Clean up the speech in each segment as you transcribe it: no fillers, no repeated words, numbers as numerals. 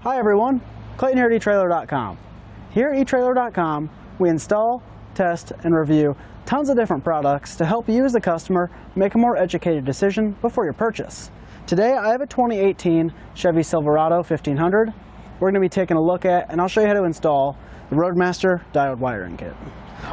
Hi everyone, Clayton here at eTrailer.com. Here at eTrailer.com, we install, test, and review tons of different products to help you as a customer make a more educated decision before your purchase. Today I have a 2018 Chevy Silverado 1500 we're going to be taking a look at, and I'll show you how to install the Roadmaster diode wiring kit.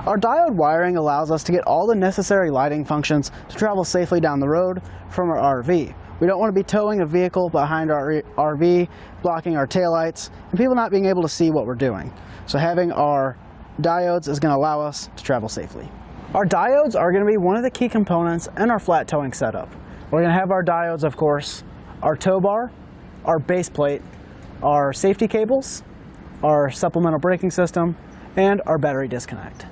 Our diode wiring allows us to get all the necessary lighting functions to travel safely down the road from our RV. We don't want to be towing a vehicle behind our RV, blocking our taillights, and people not being able to see what we're doing. So having our diodes is going to allow us to travel safely. Our diodes are going to be one of the key components in our flat towing setup. We're going to have our diodes, of course, our tow bar, our base plate, our safety cables, our supplemental braking system, and our battery disconnect.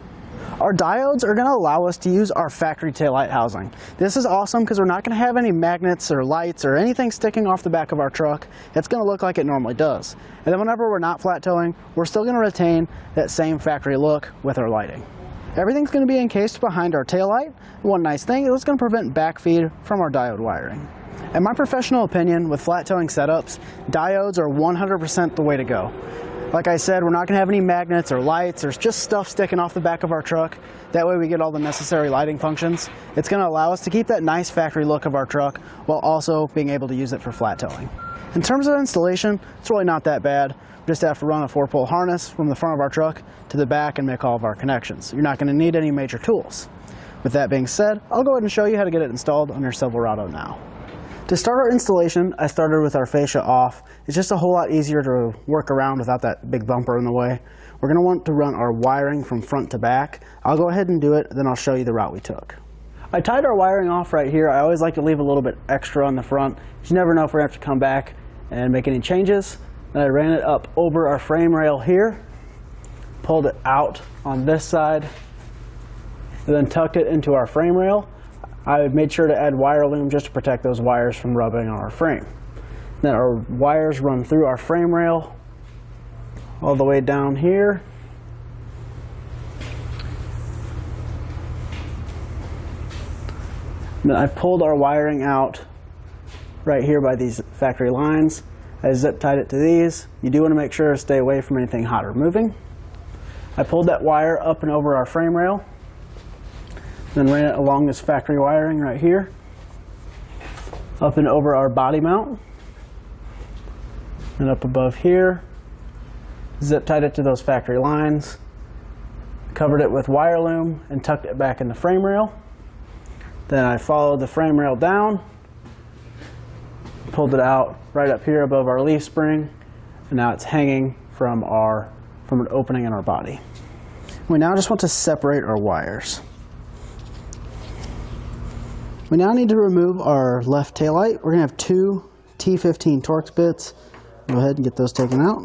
Our diodes are going to allow us to use our factory taillight housing. This is awesome because we're not going to have any magnets or lights or anything sticking off the back of our truck. It's going to look like it normally does. And then whenever we're not flat towing, we're still going to retain that same factory look with our lighting. Everything's going to be encased behind our taillight. One nice thing, it's going to prevent backfeed from our diode wiring. In my professional opinion, with flat towing setups, diodes are 100% the way to go. Like I said, we're not going to have any magnets or lights or just stuff sticking off the back of our truck. That way we get all the necessary lighting functions. It's going to allow us to keep that nice factory look of our truck while also being able to use it for flat towing. In terms of installation, it's really not that bad. We just have to run a 4-pole harness from the front of our truck to the back and make all of our connections. You're not going to need any major tools. With that being said, I'll go ahead and show you how to get it installed on your Silverado now. To start our installation, I started with our fascia off. It's just a whole lot easier to work around without that big bumper in the way. We're going to want to run our wiring from front to back. I'll go ahead and do it, then I'll show you the route we took. I tied our wiring off right here. I always like to leave a little bit extra on the front. You never know if we're going to have to come back and make any changes. Then I ran it up over our frame rail here, pulled it out on this side, and then tucked it into our frame rail. I made sure to add wire loom just to protect those wires from rubbing on our frame. Then our wires run through our frame rail all the way down here. Then I pulled our wiring out right here by these factory lines. I zip tied it to these. You do want to make sure to stay away from anything hot or moving. I pulled that wire up and over our frame rail. Then ran it along this factory wiring right here, up and over our body mount, and up above here. Zip tied it to those factory lines, covered it with wire loom, and tucked it back in the frame rail. Then I followed the frame rail down, pulled it out right up here above our leaf spring, and now it's hanging from an opening in our body. We now just want to separate our wires. We now need to remove our left taillight. We're going to have two T15 Torx bits. Go ahead and get those taken out.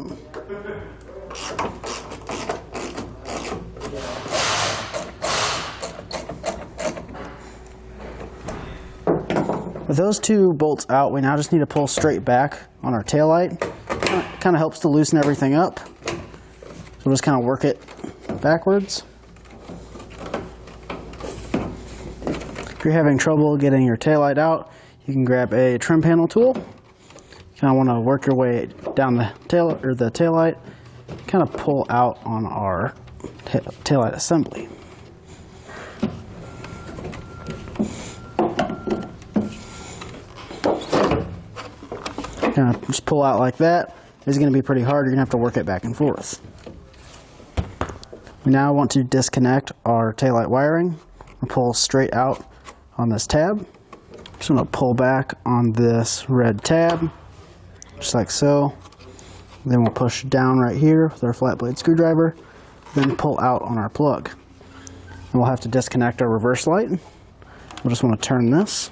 With those two bolts out, we now just need to pull straight back on our taillight. Kind of helps to loosen everything up. So we'll just kind of work it backwards. If you're having trouble getting your taillight out, you can grab a trim panel tool. You kind of want to work your way down the taillight, kind of pull out on our taillight assembly. Kind of just pull out like that. It's going to be pretty hard. You're going to have to work it back and forth. We now want to disconnect our taillight wiring and pull straight out on this tab. Just going to pull back on this red tab, just like so. Then we'll push down right here with our flat blade screwdriver, then pull out on our plug. And we'll have to disconnect our reverse light. We'll just want to turn this,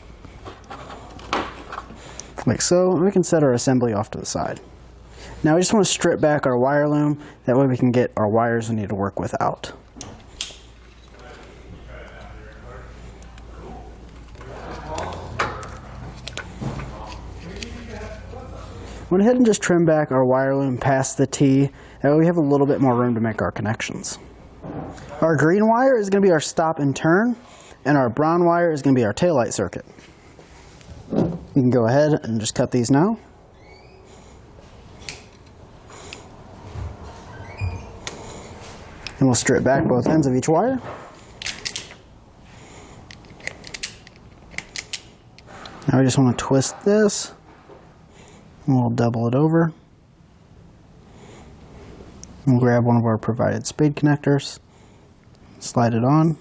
like so, and we can set our assembly off to the side. Now we just want to strip back our wire loom, that way we can get our wires we need to work with out. Went ahead and just trim back our wire loom past the T. That way we have a little bit more room to make our connections. Our green wire is going to be our stop and turn, and our brown wire is going to be our taillight circuit. You can go ahead and just cut these now. And we'll strip back both ends of each wire. Now we just want to twist this, and we'll double it over. We'll grab one of our provided spade connectors, slide it on,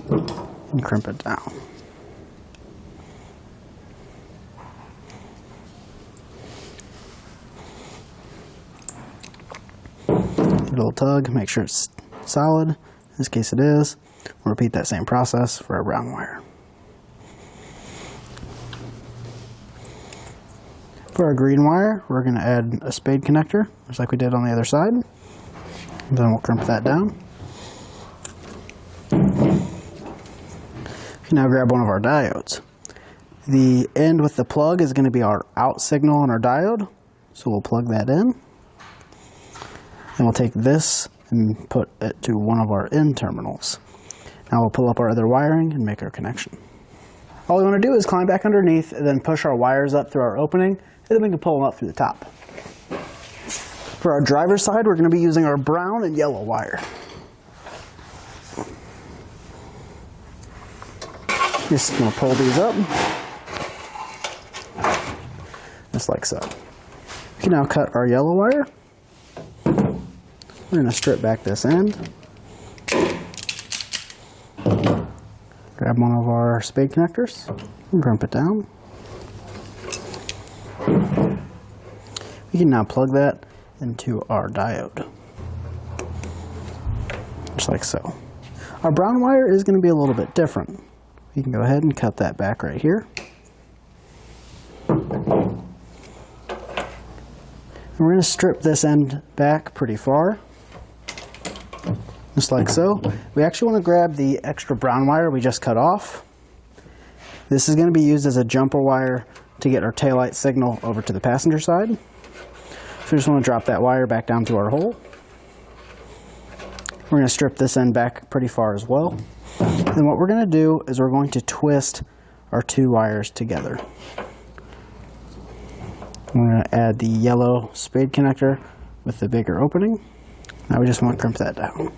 and crimp it down. A little tug, make sure it's solid. In this case it is. We'll repeat that same process for our brown wire. For our green wire, we're going to add a spade connector, just like we did on the other side. And then we'll crimp that down. We can now grab one of our diodes. The end with the plug is going to be our out signal on our diode, so we'll plug that in. And we'll take this and put it to one of our in terminals. Now we'll pull up our other wiring and make our connection. All we want to do is climb back underneath and then push our wires up through our opening, and then we can pull them up through the top. For our driver's side, we're going to be using our brown and yellow wire. Just going to pull these up, just like so. We can now cut our yellow wire. We're going to strip back this end. Grab one of our spade connectors and crimp it down. We can now plug that into our diode, just like so. Our brown wire is going to be a little bit different. You can go ahead and cut that back right here. And we're going to strip this end back pretty far, just like so. We actually want to grab the extra brown wire we just cut off. This is going to be used as a jumper wire to get our taillight signal over to the passenger side. So we just want to drop that wire back down through our hole. We're going to strip this end back pretty far as well. And what we're going to do is we're going to twist our two wires together. We're going to add the yellow spade connector with the bigger opening. Now we just want to crimp that down.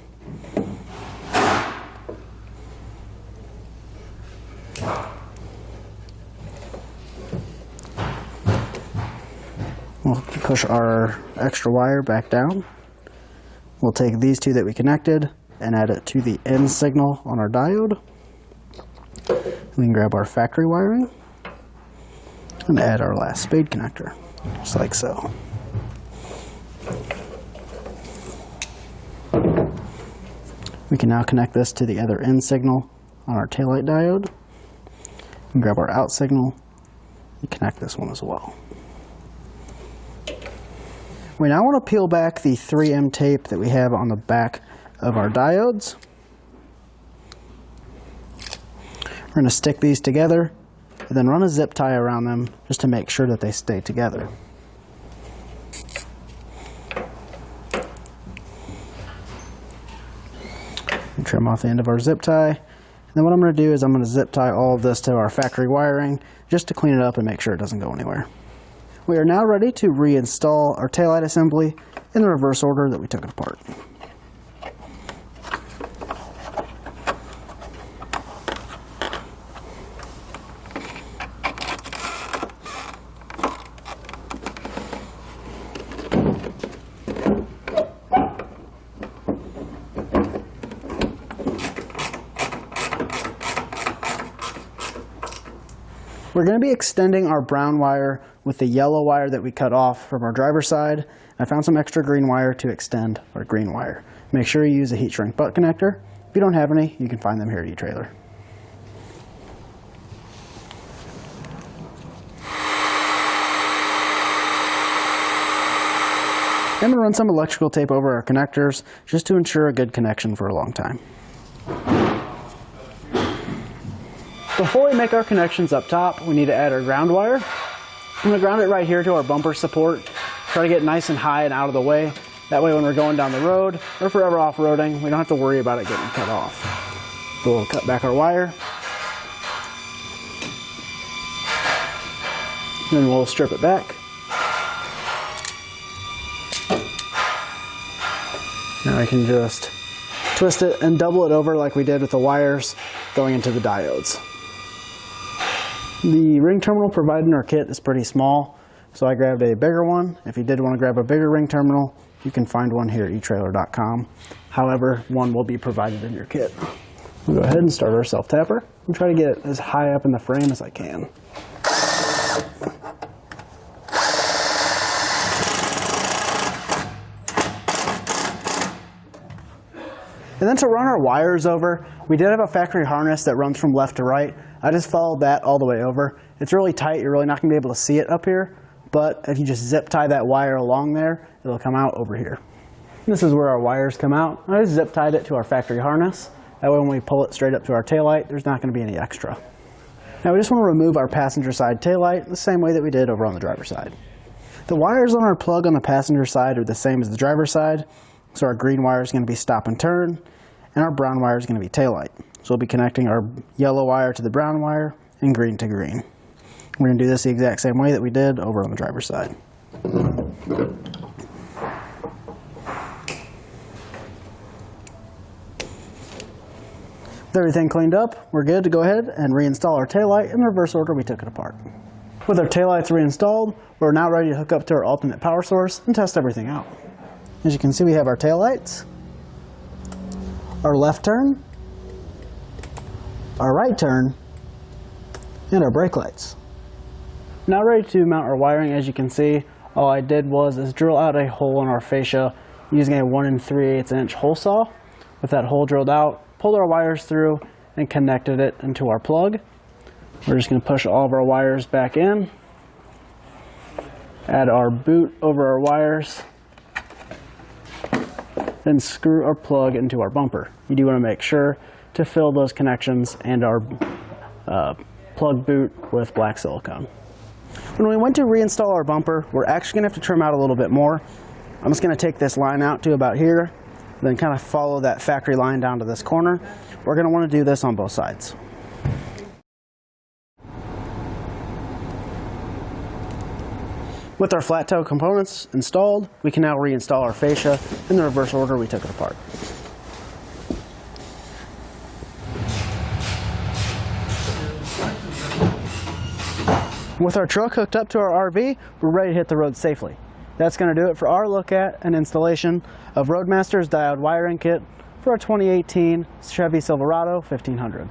We'll push our extra wire back down. We'll take these two that we connected and add it to the end signal on our diode. We can grab our factory wiring and add our last spade connector, just like so. We can now connect this to the other in signal on our taillight diode. And grab our out signal and connect this one as well. We now want to peel back the 3M tape that we have on the back of our diodes. We're going to stick these together and then run a zip tie around them just to make sure that they stay together. And trim off the end of our zip tie. And then what I'm going to do is I'm going to zip tie all of this to our factory wiring just to clean it up and make sure it doesn't go anywhere. We are now ready to reinstall our taillight assembly in the reverse order that we took it apart. We're going to be extending our brown wire with the yellow wire that we cut off from our driver's side. I found some extra green wire to extend our green wire. Make sure you use a heat shrink butt connector. If you don't have any, you can find them here at eTrailer. I'm going to run some electrical tape over our connectors just to ensure a good connection for a long time. Before we make our connections up top, we need to add our ground wire. I'm going to ground it right here to our bumper support. Try to get nice and high and out of the way. That way when we're going down the road, or if we're ever off-roading, we don't have to worry about it getting cut off. So we'll cut back our wire. Then we'll strip it back. Now I can just twist it and double it over like we did with the wires going into the diodes. The ring terminal provided in our kit is pretty small, so I grabbed a bigger one. If you did want to grab a bigger ring terminal, you can find one here at eTrailer.com. However, one will be provided in your kit. We'll go ahead and start our self-tapper and try to get it as high up in the frame as I can. And then to run our wires over, we did have a factory harness that runs from left to right. I just followed that all the way over. It's really tight, you're really not going to be able to see it up here, but if you just zip tie that wire along there, it'll come out over here. This is where our wires come out. I just zip tied it to our factory harness. That way when we pull it straight up to our taillight, there's not going to be any extra. Now we just want to remove our passenger side taillight the same way that we did over on the driver's side. The wires on our plug on the passenger side are the same as the driver's side. So our green wire is going to be stop and turn, and our brown wire is going to be taillight. So we'll be connecting our yellow wire to the brown wire and green to green. We're going to do this the exact same way that we did over on the driver's side. With everything cleaned up, we're good to go ahead and reinstall our taillight in the reverse order we took it apart. With our taillights reinstalled, we're now ready to hook up to our alternate power source and test everything out. As you can see, we have our taillights, our left turn, our right turn, and our brake lights. Now ready to mount our wiring. As you can see, all I did was drill out a hole in our fascia using a 1 3/8 inch hole saw. With that hole drilled out, pulled our wires through and connected it into our plug. We're just going to push all of our wires back in, add our boot over our wires, then screw our plug into our bumper. You do want to make sure to fill those connections and our plug boot with black silicone. When we went to reinstall our bumper, we're actually going to have to trim out a little bit more. I'm just going to take this line out to about here, then kind of follow that factory line down to this corner. We're going to want to do this on both sides. With our flat toe components installed, we can now reinstall our fascia in the reverse order we took it apart. With our truck hooked up to our RV, we're ready to hit the road safely. That's going to do it for our look at and installation of Roadmaster's diode wiring kit for our 2018 Chevy Silverado 1500.